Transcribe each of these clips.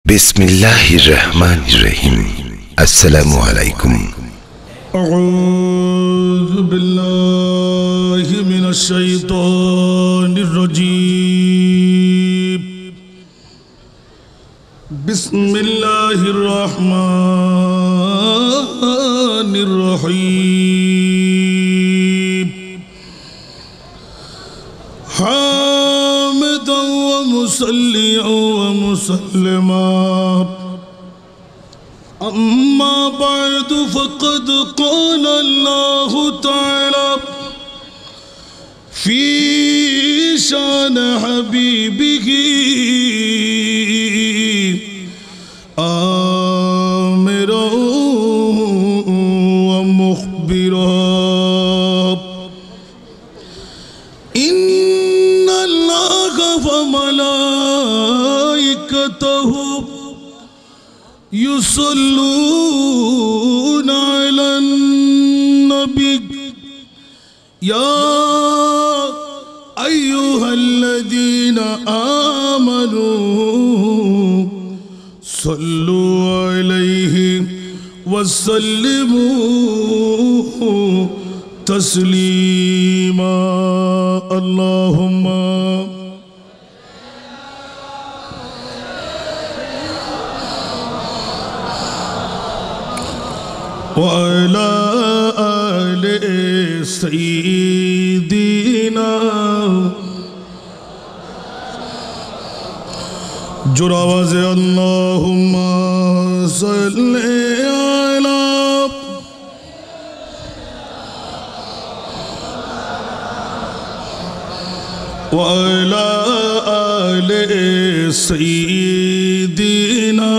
বিসমিল্লাহির রহমানির রহিম। আসসালামু আলাইকুম। আউযু বিল্লাহি মিনাশ শাইতানির রাজীম। বিসমিল্লাহির রহমানির রহিম। হামিদান ওয়া মুসাল্লিয়ান ওয়া মুসাল্লিমা। أما بعد فقد قال الله تعالى في شان حبيبه آمرا ومخبرا إن الله وملائكته يصلون على النبي يا أيها الذين آمنوا صلوا عليه وسلموا تسليما اللهم وعلى آل سيدنا جراوز اللهم صل على وعلى آل سيدنا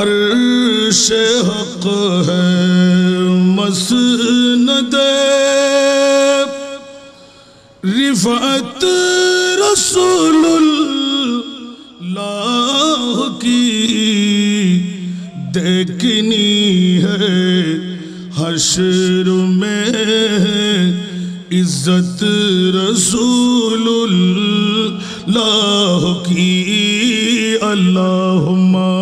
अर्श हक है मसनद रिफअत रसूलुल्लाह की देखनी है हश्र में इज्जत रसूलुल्लाह की अल्लाहुम्मा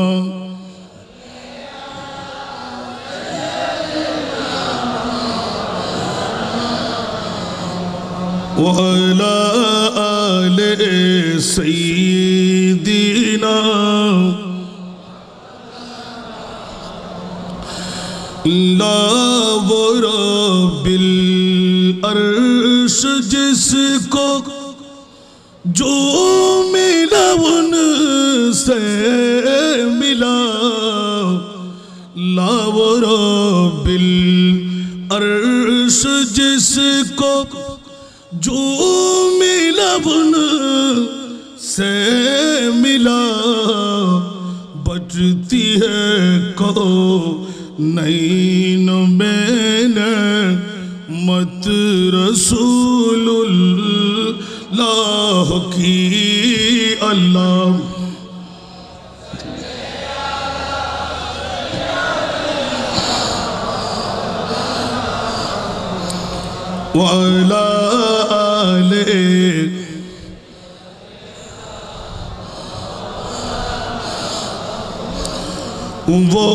وعلى آل سيدنا لا وربل अर्श जिसको जो मिला उनसे मिला ला वरबिल अर्श जिसको जो मिला उनसे मिला बजती है को नैन मैंने मत रसूलुल्लाह की अल्लाह वाला आले वो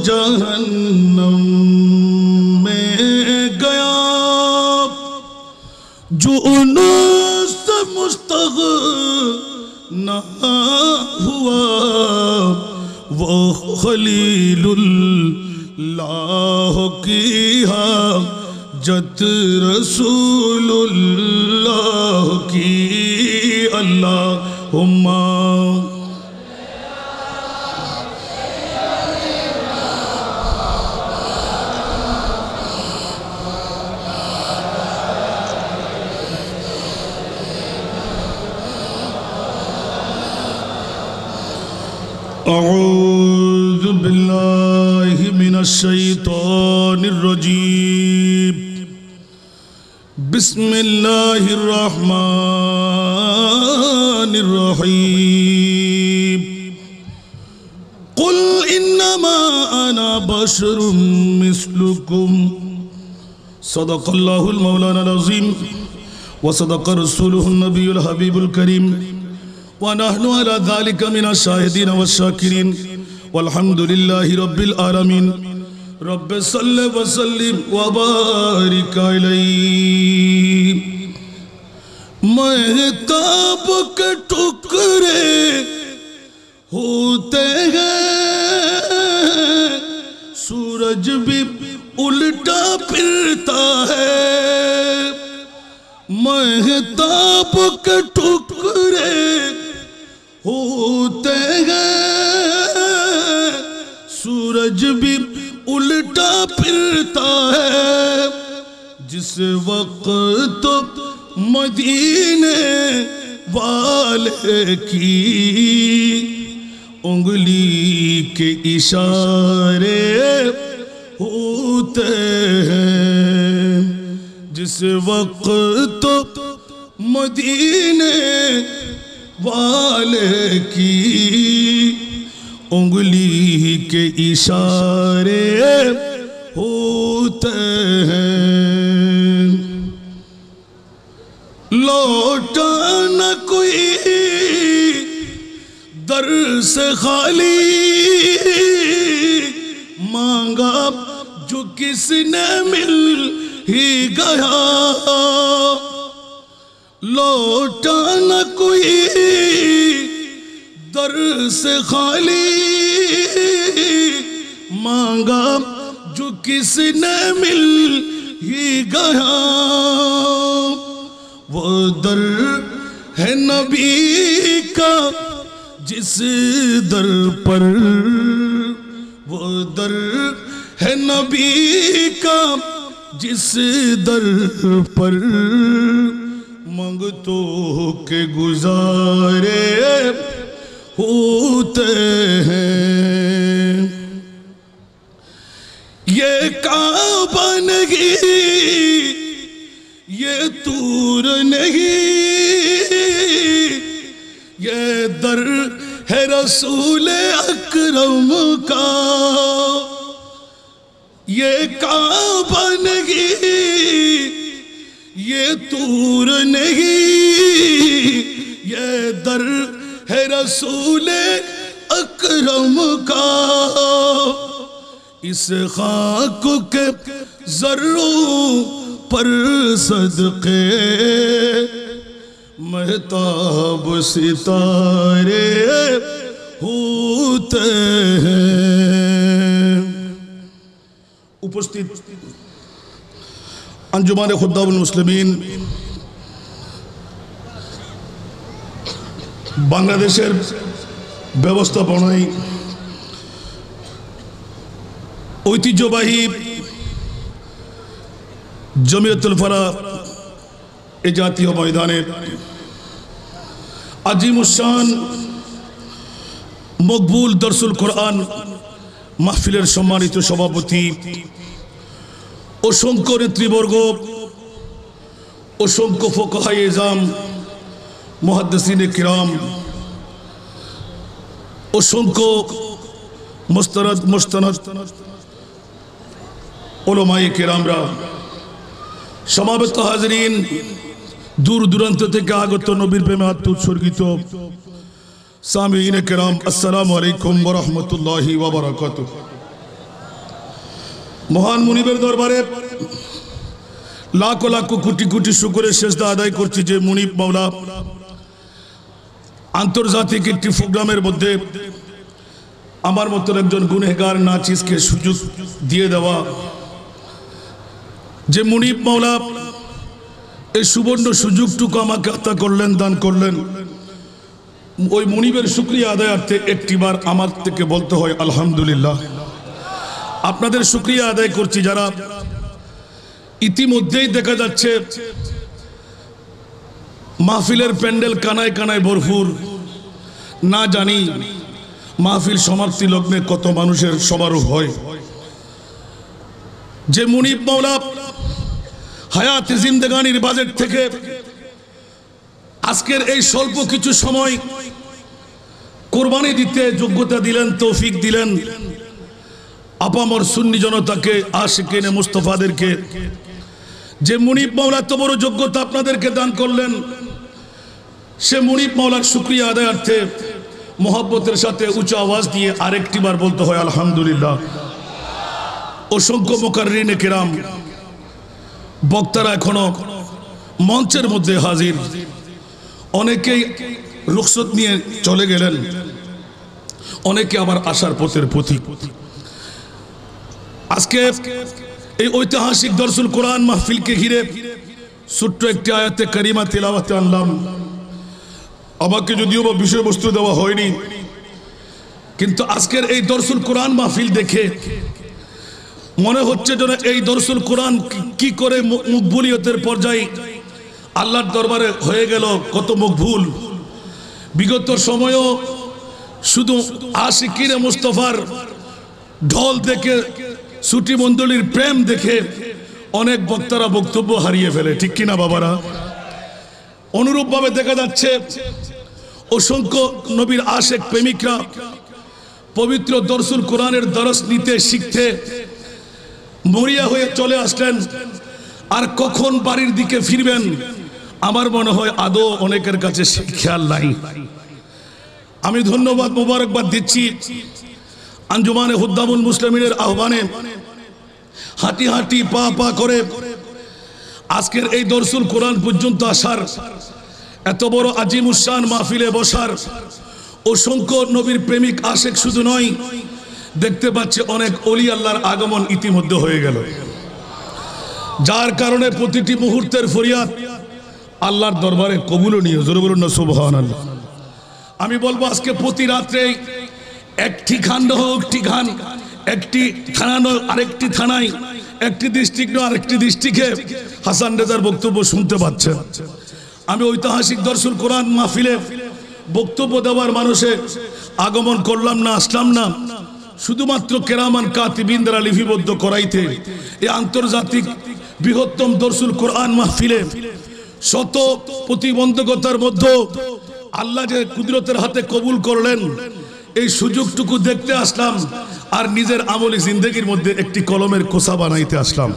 जहन्नम में गया जो उनसे मुस्तग़ना हुआ वो खलीलुल्लाह की जत रसूलुल्लाह की अल्लाहुम्मा अऊज़ु बिल्लाहि मिनश शैतानिर रजीम। बिस्मिल्लाहिर रहमानिर रहीम। कुल इन्नमा अना बशरुम मिस्लुकुम सदक़ल्लाहुल मौलाना अज़ीम وصدق رسوله النبي الحبيب الكريم ونحن على ذلك من الشاهدين والشاكرين والحمد لله رب العالمين رب صل وسلم وبارك عليه महताब के टुकड़े होते हैं सूरज भी उल्टा फिरता है महताब के टुकड़े होते हैं सूरज भी उल्टा फिरता है जिस वक्त मदीने वाले की उंगली के इशारे होते हैं जिस वक्त मदीने वाले की उंगली के इशारे होते हैं लौटा न कोई दर से खाली मांगा जो किसने मिल ही गया लौटा न कोई दर से खाली मांगा जो किसने मिल ही गया वो दर है नबी का जिस दर पर वो दर है नबी का जिस दर पर मंगतों के गुजारे होते हैं ये काबा नहीं ये तूर नहीं ये दर है रसूल अकरम का ये काबा नहीं ये तूर नहीं ये दर है रसूल अकरम का इस खाक के जर्रों पर सदके महताब सितारे होते हैं उपस्थित अंजुमान खुद्दामुल मुस्लिमीन बांग्लादेशेर व्यवस्थापनाय ऐतिह्यबाही जमियतुल फलाह ए जातीय मैदाने আজিমুশান মকবুল দরসুল কোরআন মাহফিলের সম্মানিত সভাপতি অসংখ্য নেতৃবর্গ অসংখ্য ফুকাহায়ে ইজাম মুহাদ্দিসিনে কিরাম অসংখ্য মুস্তানাদ উলামায়ে কিরামরা সমাবেত হাজরিন दूर दूरान्त থেকে আগত নবীর প্রেমে আত্মোৎসর্গিত সামিঈনে কিরাম আসসালামু আলাইকুম ওয়া রাহমাতুল্লাহি ওয়া বারাকাতুহু মহান মুনিবের দরবারে লাখ লাখ কোটি কোটি শুকরের সেজদা আদায় করছি যে মুনিব মাওলা আন্তর্জাতিক একটি প্রোগ্রামের মধ্যে আমার মত একজন গুনাহগার নাচিসকে সুযোগ দিয়ে দেওয়া যে মুনিব মাওলা এই সুবর্ণ সুযোগটুকু আমাকে আতা করলেন দান করলেন ওই মুনিবের শুকরিয়া আদায়ার্থে একটিবার আমার থেকে বলতে হয় আলহামদুলিল্লাহ আপনাদের শুকরিয়া আদায় করছি যারা ইতিমধ্যেই দেখা যাচ্ছে মাহফিলের প্যান্ডেল কানায় কানায় ভরপুর না জানি মাহফিল সমাপ্তি লগ্নে কত মানুষের সমারোহ হয় যে মুনিব মাওলা হায়াত জিন্দেগানির বাজেট থেকে আজকের এই স্বল্প কিছু সময় কুরবানি দিতে যোগ্যতা দিলেন তৌফিক দিলেন আপামর সুন্নি জনতাকে আশিকিনে মুস্তাফাদেরকে যে মুনিব মাওলা এত বড় যোগ্যতা আপনাদেরকে দান করলেন, সে মুনিব মাওলার শুকরিয়া আদায়ার্থে মোহব্বতের সাথে উঁচু আওয়াজ দিয়ে আরেকটি বার বলতে হয় আলহামদুলিল্লাহ। অসংখ্য মুকাররিনে কিরাম, বক্তারা এখনো মঞ্চের মধ্যে হাজির, অনেকেই রুখসত নিয়ে চলে গেলেন, অনেকে আবার আসার পথের পথিক। আজকে এই ঐতিহাসিক দরসুল কোরআন মাহফিলকে ঘিরে ছোট্ট একটি আয়াতে কারিমা তিলাওয়াতে আনলাম। আমাকে যদিও বা বিষয়বস্তু দেওয়া হয়নি, কিন্তু আজকের এই দরসুল কোরআন মাহফিল দেখে মনে হচ্ছে যেন এই দরসুল কোরআন কি করে মকবুলিয়তের পর্যায়ে আল্লাহর দরবারে হয়ে গেল কত মকবুল। বিগত সময়ও শুধু আশিকিনে মুস্তাফার ঢল দেখে, ছুটি মণ্ডলীর প্রেম দেখে অনেক বক্তারা বক্তব্য হারিয়ে ফেলে, ঠিক কিনা বাবারা? অনুরূপভাবে দেখা যাচ্ছে অসংখ্য নবীর আশেক প্রেমিকরা পবিত্র দরসুল কোরআনের দরস নিতে শিখতে মরিয়া হয়ে চলে আসলেন, আর কখন বাড়ির দিকে ফিরবেন আমার মনে হয় আদৌ অনেকের কাছে খেয়াল নাই। আমি ধন্যবাদ মোবারকবাদ দিচ্ছি আঞ্জুমানে হুদ্দামুল মুসলিমিনের আহ্বানে হাঁটি হাঁটি পা পা করে আজকের এই দরসুল কোরআন পর্যন্ত আসার, এত বড় আজিমুশান মাহফিলে বসার অসংখ্য নবীর প্রেমিক আশেক শুধু নয়, দেখতে পাচ্ছে অনেক ওলি আল্লাহর আগমন ইতিমধ্যে হয়ে গেল, যার কারণে প্রতিটি মুহূর্তের ফরিয়াদ আল্লাহর দরবারে কবুলনীয়। জোরে বলুন না সুবহানাল্লাহ। আমি বলবো আজকে প্রতি রাত্রে একটি খান্ড হোক, একটি থানা নয় আরেকটি থানায়, একটি ডিস্ট্রিক্ট নয় আরেকটি ডিস্ট্রিক্টে হাসান রেজার বক্তব্য শুনতে পাচ্ছেন। আমি ঐতিহাসিক দরসুল কোরআন মাহফিলে বক্তব্য দেওয়ার মানুষে আগমন করলাম না, আসলাম না শুধুমাত্র কেরামান কাতিবিন দ্বারা লিপিবদ্ধ করাইতে। এই আন্তর্জাতিক বৃহত্তম দরসুল কোরআন মাহফিলে শত প্রতিবন্ধকতার মধ্যে আল্লাহ যে কুদরতের হাতে কবুল করলেন, এই সুযোগটুকু দেখতে আসলাম আর নিজের আমলি জিন্দেগির মধ্যে একটি কলমের কোষা বানাইতে আসলাম,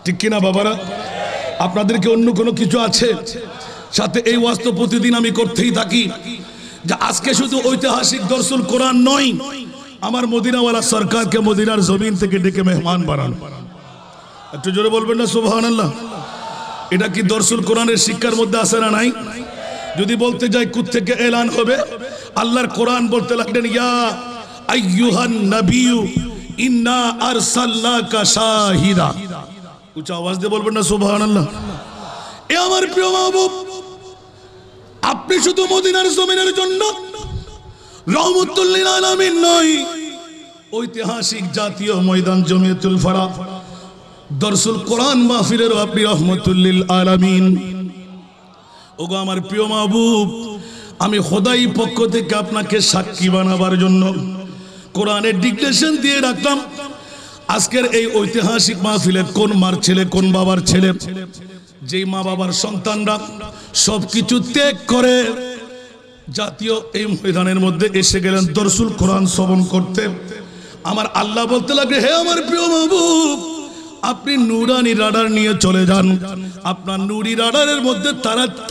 ঠিক কিনা বাবারা? আপনাদেরকে অন্য কোনো কিছু আছে সাথে? এই ওয়াজ তো প্রতিদিন আমি করতেই থাকি, যে আজকে শুধু ঐতিহাসিক দরসুল কোরআন নয়, আমার মদিনাওয়ালা সরকারকে মদিনার জমিন থেকে ডেকে মেহমান বানানো। একটু জোরে বলবেন না সুবহানাল্লাহ। এটা কি দরসুল কোরআনের শিক্ষার মধ্যে আছে না নাই? যদি বলতে যাই কোত্থেকে এলান হবে, আল্লাহর কোরআন বলতে লাগলেন ইয়া আইয়ুহান নবিয়্যু ইন্না আরসালনাকা শাহিদা। উচ্চ আওয়াজ দিয়ে বলবেন না সুবহানাল্লাহ। এ আমার প্রিয় মাহবুব, আপনি শুধু মদিনার জমিনের জন্য রহমতুল লিল আলামিন নয়, ঐতিহাসিক জাতীয় ময়দান জমিয়তুল ফারাহ দরসুল কোরআন মাহফিলের আপনি রহমতুল লিল আলামিন। ওগো আমার প্রিয় মাহবুব, আমি খোদাই পক্ষ থেকে আপনাকে সাক্ষী বানাবার জন্য কোরআনের ডিক্টেশন দিয়ে রাখলাম। আজকের এই ঐতিহাসিক মাহফিলে কোন মার ছেলে, কোন বাবার ছেলে, যেই মা বাবার সন্তানরা সবকিছু ত্যাগ করে জাতীয় এই ময়দানের মধ্যে এসে গেলেন দরসুল কোরআন শ্রবণ করতে, আমার আল্লাহ বলতে লাগে হে আমার প্রিয় মাহবুব, আপনি নুরানি রাডার নিয়ে চলে যান, আপনার নুরি রাডারের মধ্যে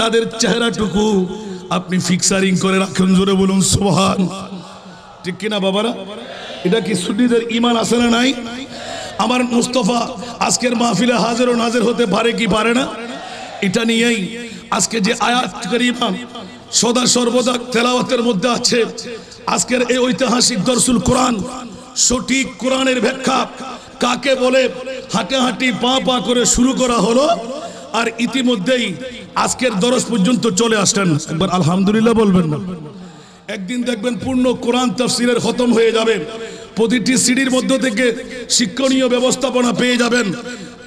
তাদের চেহারাটুকু আপনি ফিক্সারিং করে রাখুন। জোরে বলুন সুবহান, ঠিক কিনা বাবারা? এটা কি সুন্নিদের ঈমান আছে না নাই? আমার মুস্তাফা আজকের মাহফিলে হাজির ও নাজির হতে পারে কি পারে না? এটা নিয়েই আজকে যে আয়াত কারিমা সদা সর্বদা তেলাওয়াতের মধ্যে আছে, আজকের এই ঐতিহাসিক দরসুল কোরআন সঠিক কোরআনের ব্যাখ্যা কাকে বলে হাঁটে হাঁটি পা পা করে শুরু করা হলো, আর ইতিমধ্যেই আজকের দরস পর্যন্ত চলে আসলেন। একবার আলহামদুলিল্লাহ বলবেন না? একদিন দেখবেন পূর্ণ কোরআন তাফসীরের খতম হয়ে যাবে, প্রতিটি সিডির মধ্য থেকে শিক্ষণীয় ব্যবস্থাপনা পেয়ে যাবেন।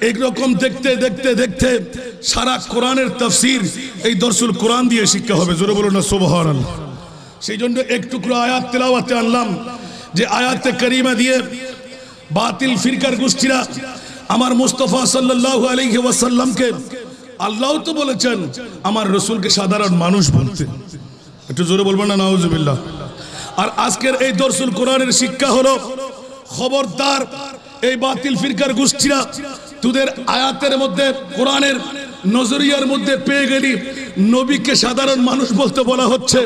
এইরকম দেখতে দেখতে দেখতে সারা কোরআনের তাফসীর এই দরসুল কোরআন দিয়ে শিক্ষা হবে। জোরে বলুন না সুবহানাল্লাহ। সেই জন্য এক টুকরো আয়াত তেলাওয়াতে আনলাম, যে আয়াতে কারিমা দিয়ে বাতিল ফিরকার গোষ্ঠীরা আমার মুস্তাফা সাল্লাল্লাহু আলাইহি ওয়াসাল্লামকে, আল্লাহ তো বলেছেন আমার রসুলকে সাধারণ মানুষ বলতে, একটু জোরে বলবেন না নাউজুবিল্লাহ। আর আজকের এই দরসুল কোরআনের শিক্ষা হলো খবরদার এই বাতিল ফিরকার গোষ্ঠীরা তোদের আয়াতের মধ্যে কোরআনের নজরিয়ার মধ্যে পেয়ে গেলি নবীকে সাধারণ মানুষ বলতে বলা হচ্ছে।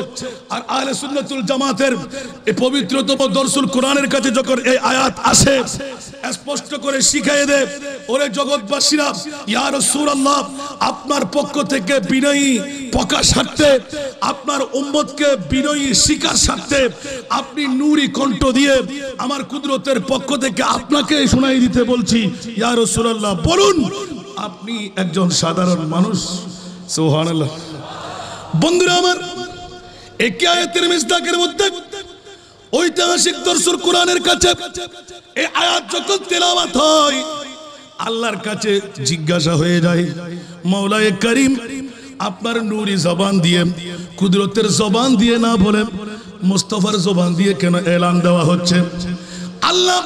আর আহলে সুন্নাতুল জামাতের এই পবিত্রতম দরসুল কোরআনের কাছে যখন এই আয়াত আসে স্পষ্ট করে শিখিয়ে দেয়, ওরে জগৎবাসীরা, ইয়া রাসূলুল্লাহ আপনার পক্ষ থেকে বিনয়ী প্রকাশার্থে, আপনার উম্মতকে বিনয়ী শিকার স্বার্থে আপনি নূরি কণ্ঠ দিয়ে আমার কুদরতের পক্ষ থেকে আপনাকে শোনাই দিতে বলছি। ইয়া রাসূলুল্লাহ বলুন, আপনি একজন সাধারণ মানুষ। সুবহানাল্লাহ। বন্ধুরা আমার, এই আয়াতের মিসদাকের মধ্যে ঐতিহাসিক দরসুল কোরআনের কাছে এই আয়াত যখন তেলাওয়াত হয় আল্লাহর কাছে জিজ্ঞাসা হয়ে যায়, মাওলায়ে কারীম আপনার নূরি জবান দিয়ে, কুদরতের জবান দিয়ে না বলে মুস্তাফার জবান দিয়ে কেন এলান দেওয়া হচ্ছে? আল্লাহ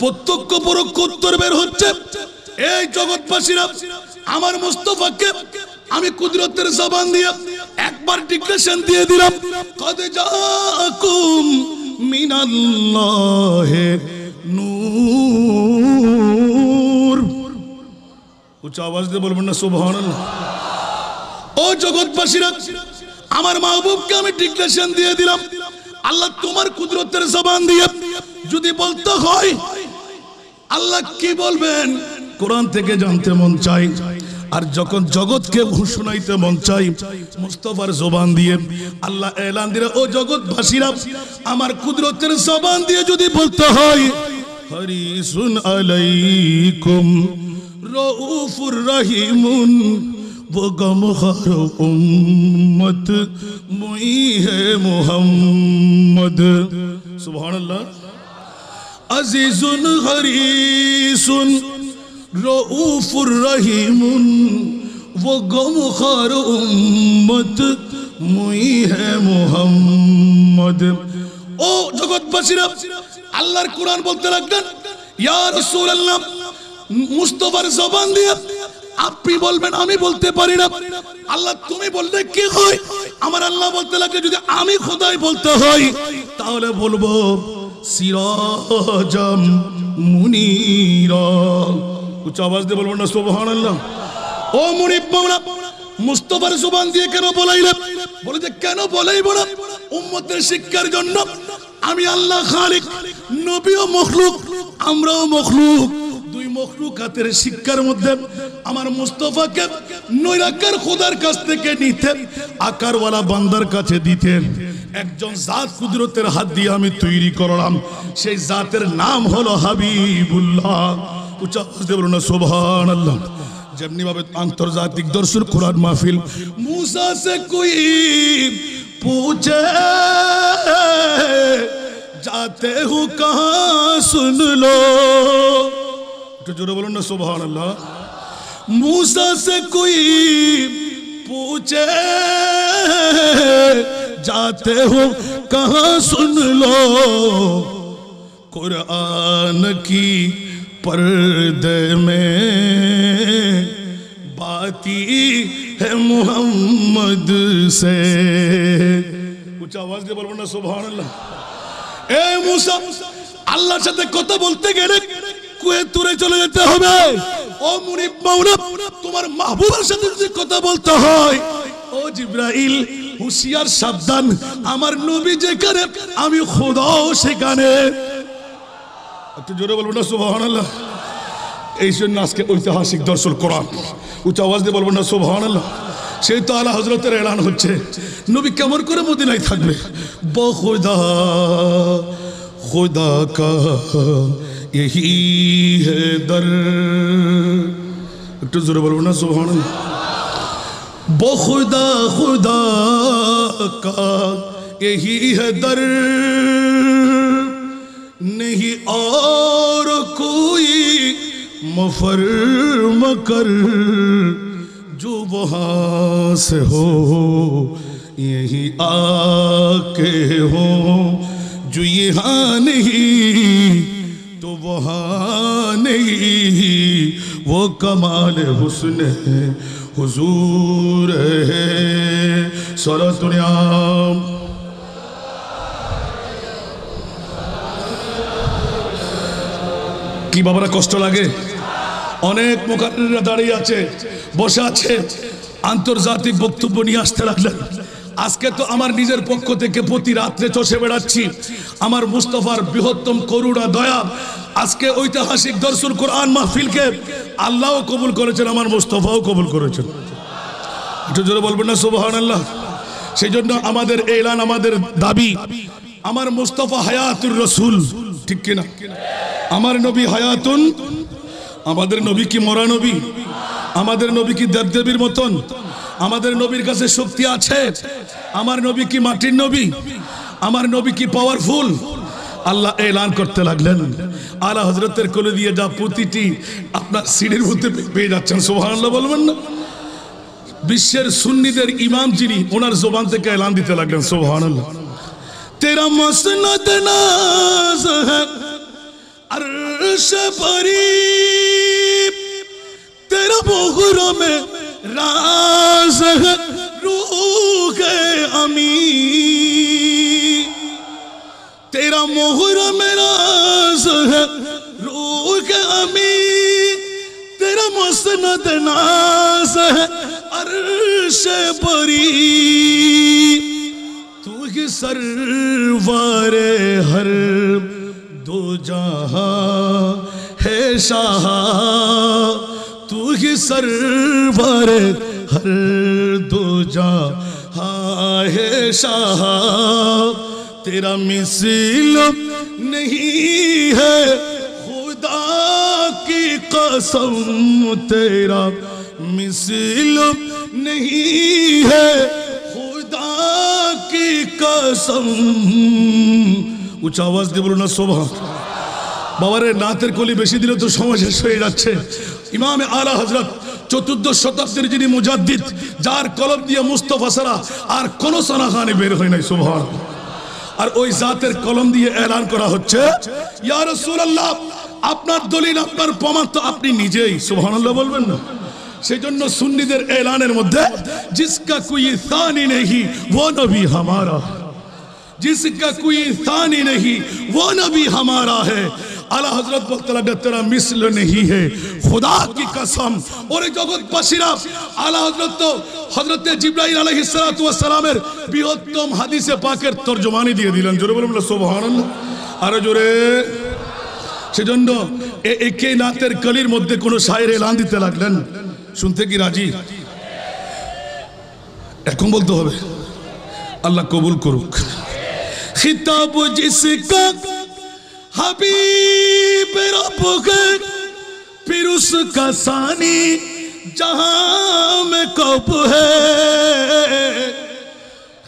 প্রত্যক্ষ পরোক্ষ উত্তর বের হচ্ছে, এই জগৎবাসীরা আমার মুস্তাফাকে আমি কুদরতের জবান দিয়ে একবার ডিক্লেরেশন দিয়ে দিলাম, কদ জাআকুম মিনাল্লাহি নূর। উচ্চ আওয়াজ দিয়ে বলবেন না সুবহানাল্লাহ। ও জগৎবাসীরা, আমার মাহবুবকে আমি ডিক্লেরেশন দিয়ে দিলাম, আল্লাহ তোমার কুদরতের জবান দিয়ে যদি বলতে হয় আল্লাহ কি বলবেন কোরআন থেকে জানতে মন চাই। আর যখন জগৎকে শোনাইতে মন চাই মুস্তাফার জবান দিয়ে আল্লাহ এলান দিলে, ও জগৎবাসীরা আমার কুদরতের জবান দিয়ে যদি বলতে হয়, হরিসুন আলাইকুম রউফুর রহিমুন वो गमखार उम्मत मुई है मोहम्मद। सुभान अल्लाह। अजीजुन हरीसुन रऊफुर रहीमुन वो गमखार उम्मत मुई है मोहम्मद। ओ जगतबासीरा আল্লাহর কোরআন বলতে লাগলেন, ইয়া রাসূলুল্লাহ মুস্তাফার জবান দিয়ে আপনি বলবেন, আমি বলতে পারি না, আল্লাহ তুমি বললে কি হয়? আমার আল্লাহ বলতে লাগে, যদি আমি খোদাই বলতে হয় তাহলে বলবো সিরাজাম মুনীরা। উচ্চ আওয়াজ দিয়ে বলবেন না সুবহানাল্লাহ। ও মুনিব মাওলা, মুস্তাফার জবান দিয়ে কেন বলাইলে? বলে যে কেন বলাইব না? উম্মতের শিক্ষার জন্য। আমি আল্লাহ খালিক, নবীও মখলুক, আমরাও মখলুক, দুই মখলুকাতের শিক্ষার মধ্যে আমার মুস্তাফাকে নৈরাকার খোদার কাছ থেকে নিতে আকারওয়ালা বান্দার কাছে দিতে একজন জাত কুদরতের হাত দিয়ে আমি তৈরি করলাম, সেই জাতের নাম হলো হাবিবুল্লাহ। উচ্চ আওয়াজ দিয়ে বলুন না সুবহানাল্লাহ। যেমনি ভাবে আন্তর্জাতিক দরসুল কোরআন মাহফিল मूसा से कोई पूछे जाते हो कहाँ सुन लो, तो जोरे बोलो ना सुभान अल्लाह। मूसा से कोई पूछे जाते हो कहाँ सुन लो, कुरान की पर्दे में बाती है मोहम्मद से। कुछ आवाज दे बोलो ना सुभान अल्लाह। ए मूसा, আল্লাহর সাথে কথা বলতে গেলে কুয়ে তুরে চলে যেতে হবে। ও মুনিব মাওলা, তোমার মাহবুবের সাথে যদি কথা বলতে হয়, ও জিবরাইল হুঁশিয়ার সাবধান, আমার নবী যেখানে আমি খোদাও সেখানে। একটু জোরে বলবো না সুবহানাল্লাহ। এই জন্য আজকে ঐতিহাসিক দরসুল কোরআন, উচ্চ আওয়াজ দিয়ে বলবো না সুবহানাল্লাহ। সেই তো আলা হযরতের এলান হচ্ছে, নবী কেমন করে মদিনায় থাকবে? বখুদা खुदा का यही है दर। একটু জোরে বলবো না সুবহানাল্লাহ। বখুদা खुदा का यही है दर, नहीं और कोई मफर मकर, जो वहाँ से हो यही आके हो, जो यहाँ नहीं तो वहाँ नहीं, वो कमाल हुस्न है हुजूर है। सलातुनियाम কি বাবারা কষ্ট লাগে? অনেক মুকাররিররা দাঁড়িয়ে আছে, বসে আছে, আন্তর্জাতিক বক্তব্য নিয়ে আসতে লাগলেন। আজকে তো আমার নিজের পক্ষ থেকে প্রতি রাত্রে চষে বেড়াচ্ছি আমার মুস্তাফার বৃহত্তম করুণা দয়া। আজকে ঐতিহাসিক দরসুল কোরআন মাহফিলকে আল্লাহও কবুল করেছেন, আমার মুস্তাফাও কবুল করেছেন। একটু জোরে বলবেন না সুবহানাল্লাহ। সেই জন্য আমাদের এলান, আমাদের দাবি, আমার মুস্তাফা হায়াতুর রসুল, ঠিক কিনা? আমার নবী হায়াতুন। আমাদের নবী কি মরা নবী? আমাদের নবী কি দেবদেবীর মতন? আমাদের নবীর কাছে শক্তি আছে? আমার নবী কি মাটির নবী? আমার নবী কি পাওয়ারফুল? আল্লাহ এলান করতে লাগলেন, আলা হযরতের কোলে দিয়ে যা প্রতিটি আপনার সিঁড়ির মধ্যে পেয়ে যাচ্ছেন। সুবহানাল্লাহ বলবেন না? বিশ্বের সুন্নিদের ইমাম যিনি, ওনার জবান থেকে এলান দিতে লাগলেন সুবহানাল্লাহ। তেরা মসনদ নাজ है अर्श परी, तेरा मोहरा में राज है रूह अमी, तेरा मोहरा में राज है रूह अमी, तेरा मसनद नाज है अर्श परी, तू ही सरवारे हर दो जहां है शाह, तू ही सरवारे हर दो जहां है शाह, तेरा मिसल नहीं है खुदा की कसम, तेरा मिसल नहीं है खुदा की कसम। উচ্চ আওয়াজ দিয়ে বলুন না সুবহান। বাবারে নাতের কলি বেশি দিলে তো সময় শেষ হয়ে যাচ্ছে। ইমামে আলা হযরত 14 শতাব্দীর যিনি মুজাদ্দিদ, যার কলম দিয়ে মুস্তাফা ছাড়া আর কোন সনাখানি বের হয় নাই সুবহান। আর ওই জাতের কলম দিয়ে এলান করা হচ্ছে, ইয়া রাসূলুল্লাহ আপনার দলিল, আপনার প্রমাণ তো আপনি নিজেই। সুবহানাল্লাহ বলবেন না? সেই জন্য সুন্নিদের এলানের মধ্যে জিসকা কোই সানি নেহি वो नबी हमारा, जिसका कोई सानी नहीं वो नबी हमारा है। आला हजरत बोलते लगे तेरा मिसल नहीं है खुदा की कसम। और जगतবাসীরা आला हजरत तो हजरत जिब्राइल अलैहिस सालातु ওয়াস সালামের বৃহত্তম হাদিসে পাকের তরজমানি দিয়ে দিলেন। জোরে বলুন না সুবহানাল্লাহ, আরো জোরে। সেজন্য এই নাতের কলির মধ্যে কোন শায়ের এলান দিতে লাগলেন, শুনতে কি রাজি? এখন বলতে হবে, আল্লাহ কবুল করুক। खिताब जिसका हबीब रब है, फिर उसका सानी जहां में कब है,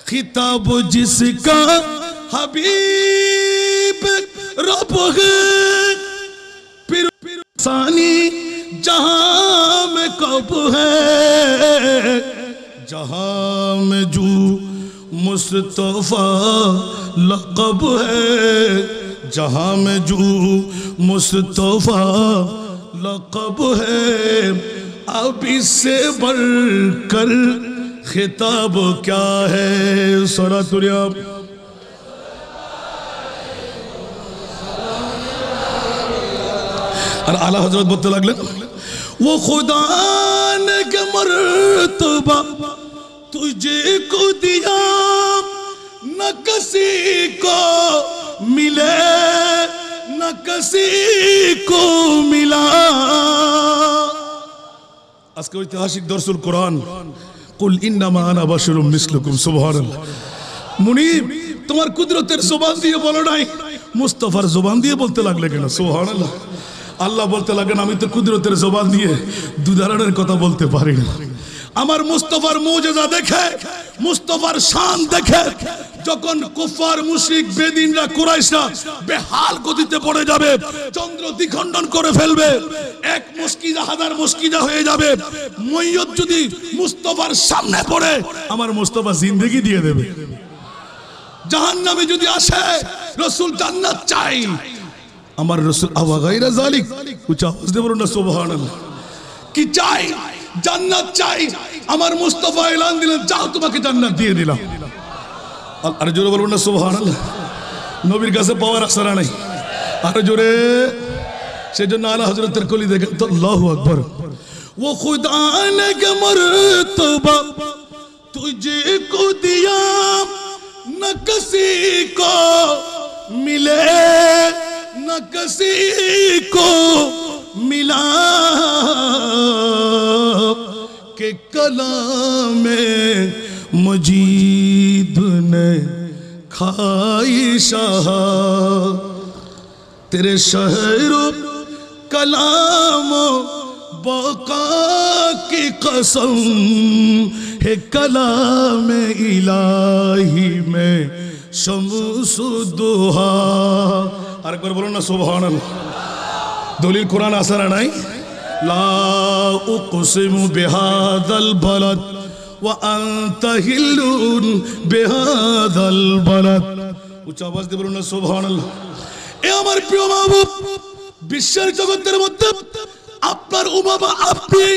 खिताब जिसका हबीब रब है, फिर सानी जहां में कब है, जहां में जू मुस्तफा लक़ब है, जहां में जू मुस्तफा लक़ब है, अब इससे बढ़कर खिताब क्या है। सलातुल्लाह और आला हजरत बोलते लगले, वो खुदा ने के मर्तबा तुझे को दिया न किसी को मिले, न किसी को मिला। আজকে ঐতিহাসিক দরসুল কোরআন, কুল ইন্নামা আনা বাশারুম মিসলুকুম। সুবহানাল্লাহ। মুনিব তোমার কুদরতের জবান দিয়ে বলো নাই, মুস্তাফার জবান দিয়ে বলতে লাগলে কেন? সুবহানাল্লাহ। আল্লাহ বলতে লাগেন আমি তো কুদরতের জবান দিয়ে দুধারণের কথা বলতে পারি না। আমার মুস্তাফার মুজিজা দেখে, মুস্তাফার শান দেখে যখন কুফার মুশরিক বেদিনরা কুরাইশরা বেহাল গতিতে পড়ে যাবে, চন্দ্র দ্বিখণ্ডন করে ফেলবে, এক মুশকিজা হাজার মুশকিজা হয়ে যাবে, মইয়ত যদি মুস্তাফার সামনে পড়ে আমার মুস্তাফা জিন্দেগি দিয়ে দেবে। জাহান্নামে যদি আসে রাসূল জান্নাত চাই, আমার রাসূল আওয়া গায়রা যালিক, উচ্চ আওয়াজ দিয়ে বলুন না সুবহানাল্লাহ। কি চাই? জান্নাত চাই। আমার মুস্তাফা এলান দিলেন, যাও তোমাকে জান্নাত দিয়ে দিলাম। আরে জোরে বলবেন না সুবহানাল্লাহ। নবীর কাছে পাওয়ার আশা নাই, আরে জোরে। সেজন্য আলা হযরতের কলি দেখেন তো, আল্লাহু আকবার। वो खुदा ने के मर्तबा तुझको दिया न किसी को मिले न किसी को मिला के कलाम मजीद ने खाई शाह तेरे शहर कलाम बका की कसम है कलाम इलाही में शमसुद्दुहा। আরেকবার বলুন না সুবহানাল্লাহ। দলিল কোরআন আছে না নাই? লা উকসিমু বিহাযাল বালাদ ওয়া আনতা হিল্লুন বিহাযাল বালাদ। উচ্চ আওয়াজ দিয়ে বলুন না সুবহানাল্লাহ। এ আমার প্রিয় মাহবুব, বিশ্বের জগতের মধ্যে আপনার ও বাবা আপনি,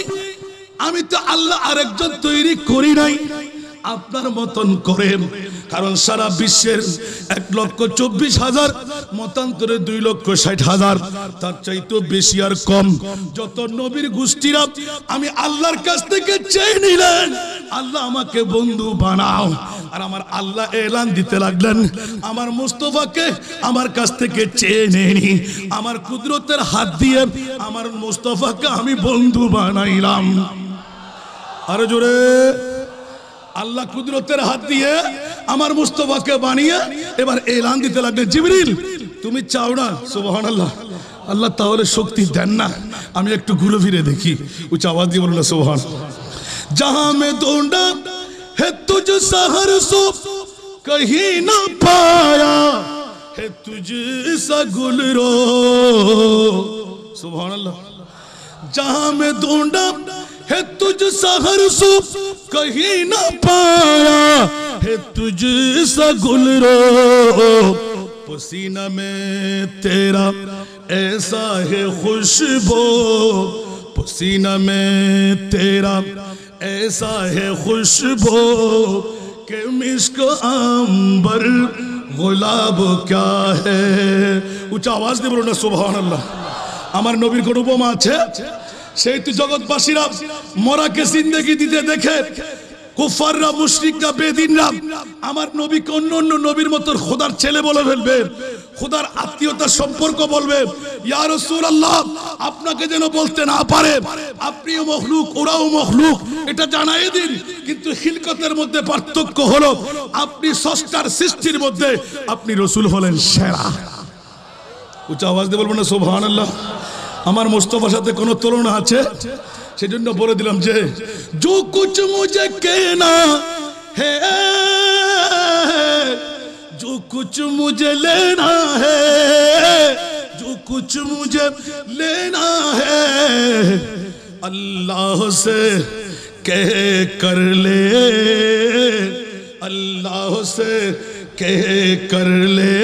আমি তো আল্লাহ আরেকজন তৈরি করি নাই আপনার মতন করে। কারণ সারা বিশ্বের 1,24,000 মতান্তরে 2,60,000, তার চাইতেও বেশি আর কম যত নবীর গোষ্ঠীরা আমি আল্লাহর কাছ থেকে চেয়ে নিলেন, আল্লাহ আমাকে বন্ধু বানাও। আর আমার আল্লাহ এলান দিতে লাগলেন, আমার মুস্তাফাকে আমার কাছ থেকে চেয়ে নেনি, আমার কুদরতের হাত দিয়ে আমার মুস্তাফাকে আমি বন্ধু বানাইলাম। আরো জোরে, আল্লাহ কুদরতের হাত দিয়ে আমার মুস্তাফাকে বানিয়ে এবার এলান দিতে লাগলেন, জিবরিল তুমি চাও না? সুবহানাল্লাহ। আল্লাহ তাহলে শক্তি দেন না, আমি একটু ঘুরে ফিরে দেখি। উচ্চ আওয়াজ দিয়ে বলুন সুবহান। जहां में ढूंढा है तुझ सहर सो कहीं ना पाया है तुझ सा गुलरो। सुभान अल्लाह। जहां में ढूंढा है तुझ सहर सो कहीं ना पाया है तुझ सा गुलरो। पसीना में तेरा ऐसा है खुशबू, पसीना में तेरा ऐसा है खुशबू के मिस्क अंबर गुलाब क्या है। উচ্চ আওয়াজ দিয়ে বলুন না সুবহানাল্লাহ। আমার নবীর কোন উপমা আছে? সেই তো জগৎবাসীরা মরাকে জিন্দেগি দিতে দেখে কুফাররা, মুশরিকরা, বেদিনরা আমার নবীকে অন্য অন্য নবীর মতো খোদার ছেলে বলে ফেলবে, খোদার আত্মীয়তার সম্পর্ক বলবে। ইয়া রাসূলুল্লাহ, আপনাকে যেন বলতে না পারে আপনিও মখলুক ওরাও মখলুক, এটা জানাই দিন। কিন্তু খিলকতের মধ্যে পার্থক্য হলো, আপনি স্রষ্টার সৃষ্টির মধ্যে আপনি রাসূল হলেন সেরা। উচ্চ আওয়াজ দিয়ে বলবেন না সুবহানাল্লাহ। আমার মুস্তাফার সাথে কোনো তুলনা আছে? সেজন্য বলে দিলাম যে जो कुछ मुझे कहना है, जो कुछ मुझे लेना है, जो कुछ मुझे लेना है अल्लाह से कह कर ले, अल्लाह से कह कर ले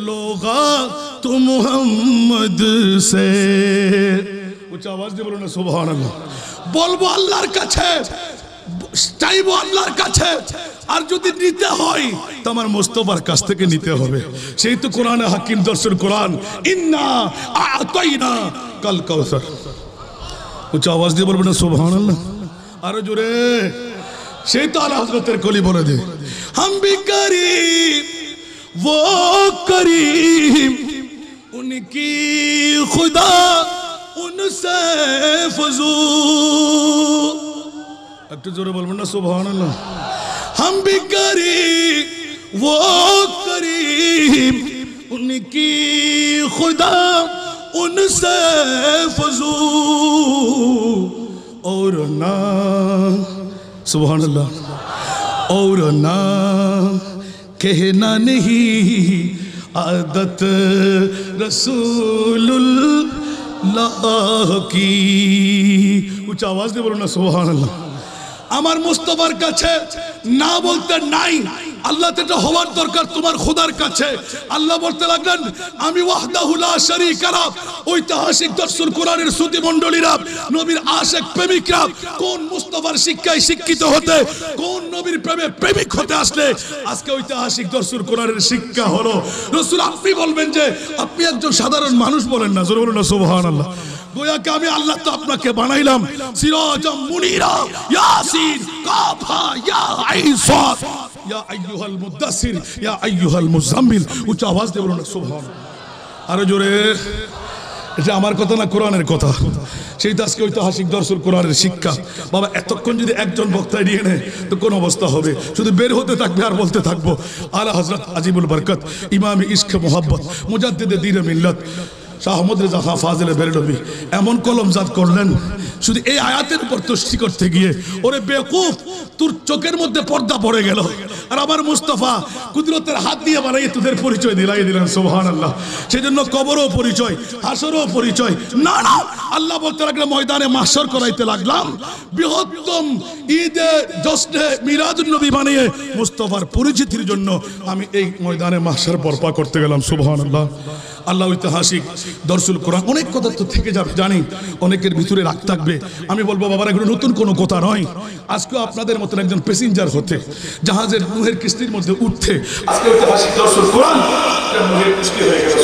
लोगा तू मोहम्मद से। উচ্চ আওয়াজ দিয়ে বলুন না সুবহানাল্লাহ। বলবো আল্লাহর কাছে, চাইবো আল্লাহর কাছে, আর যদি নিতে হয় তো আমার মুস্তাফার কাছ থেকে নিতে হবে। সেই তো কোরআনে হাকিম দর্শন কোরআন, ইন্না আ'তাইনা কাল কাউসার। উচ্চ আওয়াজ দিয়ে বলবেন না সুবহানাল্লাহ। আরো জোরে। সেই তো আলা হযরতের কলি বলে দে, हम भी करीम वो करीम उनकी खुदा उनसे फजू। একটু জোরে বলবেন না সুবহানাল্লাহ। हम भी करीम वो करीम उनकी खुदा उनसे फजू और ना सुबहानल्लाह और ना कहना नहीं आदत रसूलुल्लाह की। উচ্চ আওয়াজ দিয়ে বলুন না সুবহানাল্লাহ। আমার মুস্তাফার কাছে না বলতে নাই, আল্লাহ যেটা হওয়ার দরকার তোমার খোদার কাছে। আল্লাহ বলতে লাগলেন আমি ওয়াহদাহু লা শারীকা লাহু। ঐতিহাসিক দর্শন কোরআনের শ্রুতি মণ্ডলীরা, নবীর আশিক প্রেমিকরা কোন মুস্তাফার শিক্ষায় শিক্ষিত হতে, কোন নবীর প্রেমে প্রেমিক হতে আসলে আজকে ঐতিহাসিক দর্শন কোরআনের শিক্ষা হলো। রাসূল আপনি বলবেন যে আপনি একজন সাধারণ মানুষ, বলেন না, জোরে বলুন না সুবহানাল্লাহ। গোয়াকে আমি আল্লাহ তো আপনাকে বানাইলাম সিরাজাম মুনিরা, ইয়াসিন, কাফা, ইয়া আইন সাদ, ইয়া আইয়ুহাল মুদাসসির, ইয়া আইয়ুহাল মুজাম্মিল। উচ্চ আওয়াজ দিয়ে বলুন সুবহানাল্লাহ। আরো জোরে। এটা আমার কথা না, কোরআনের কথা। সেই তো আজকে ঐতিহাসিক দর্শন কোরআনের শিক্ষা। বাবা এতক্ষণ যদি একজন বক্তায় নিয়ে নেয় তো কোন অবস্থা হবে? শুধু বের হতে থাকবে আর বলতে থাকবো। আলা হযরত আজিবুল বরকত ইমাম ইশক মোহাব্বত মুজাদ্দিদে দ্বীন মিল্লাত শাহ আহমদ রেজা খান ফাজিল বেরলভী এমন কলমজাত করলেন, শুধু এই আয়াতের উপর তুষ্টি করতে গিয়ে ওরে বেকুফ, তোর চোখের মধ্যে পর্দা পড়ে গেল, আর আমার মুস্তাফা কুদরতের হাত দিয়ে বানাইয়ে তোদের পরিচয় দিলাই দিলেন সুবহানাল্লাহ। সেই জন্য কবরও পরিচয়, হাসরও পরিচয়। না না, আল্লাহ বলতে লাগলেন ময়দানে মাহশর করাইতে লাগলাম বৃহত্তম ঈদে জশ্নে মিলাদুন নবী বানিয়ে মুস্তাফার পরিচিতির জন্য আমি এই ময়দানে মাহশর বরপা করতে গেলাম সুবহানাল্লাহ। আল্লাহ ঐতিহাসিক দর্শন কোরআন অনেক কথা তো থেকে যাবে, জানি অনেকের ভিতরে রাগ থাকবে। আমি বলবো বাবার এগুলো নতুন কোনো কথা নয়। আজকে আপনাদের মতন একজন প্যাসেঞ্জার হতে, জাহাজের নুহের কিস্তির মধ্যে উঠতে আজকে ঐতিহাসিক দর্শন কোরআন নুহের কিস্তি হয়ে গেল।